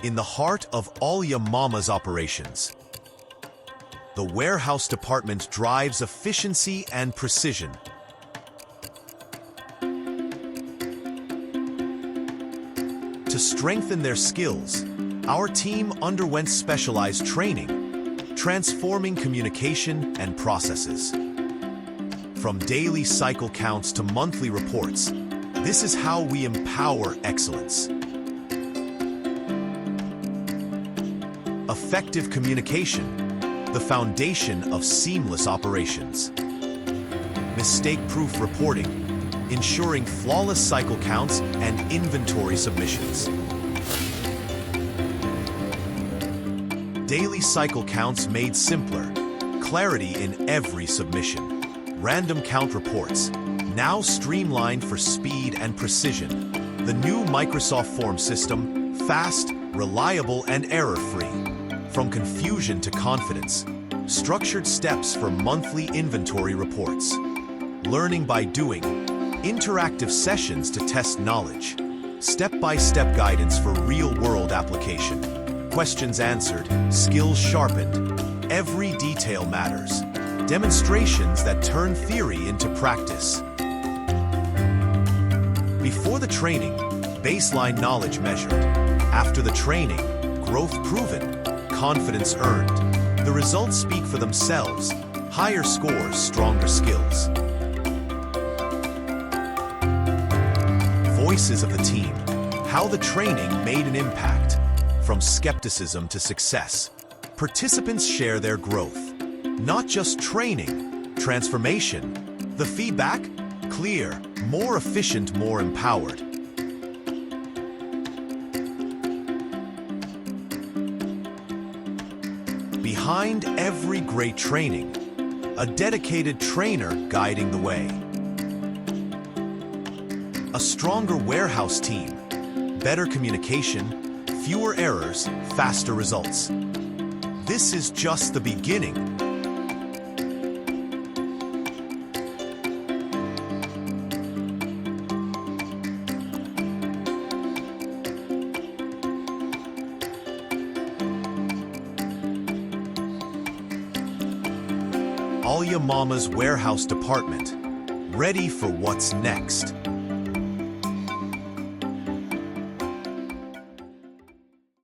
in the heart of Alya Mama's operations. The warehouse department drives efficiency and precision. To strengthen their skills, our team underwent specialized training, transforming communication and processes. From daily cycle counts to monthly reports, this is how we empower excellence. Effective communication, the foundation of seamless operations. Mistake-proof reporting, ensuring flawless cycle counts and inventory submissions. Daily cycle counts made simpler, clarity in every submission. Random count reports, now streamlined for speed and precision. The new Microsoft Form system, fast, reliable, and error-free. From confusion to confidence, structured steps for monthly inventory reports. Learning by doing, interactive sessions to test knowledge. Step-by-step guidance for real-world application. Questions answered, skills sharpened. Every detail matters. Demonstrations that turn theory into practice. Before the training, baseline knowledge measured. After the training, growth proven, confidence earned. The results speak for themselves. Higher scores, stronger skills. Voices of the team. How the training made an impact. From skepticism to success. Participants share their growth. Not just training, transformation. The feedback? Clear, more efficient, more empowered. Behind every great training, a dedicated trainer guiding the way. A stronger warehouse team, better communication, fewer errors, faster results. This is just the beginning. Alya Mama's warehouse department, ready for what's next.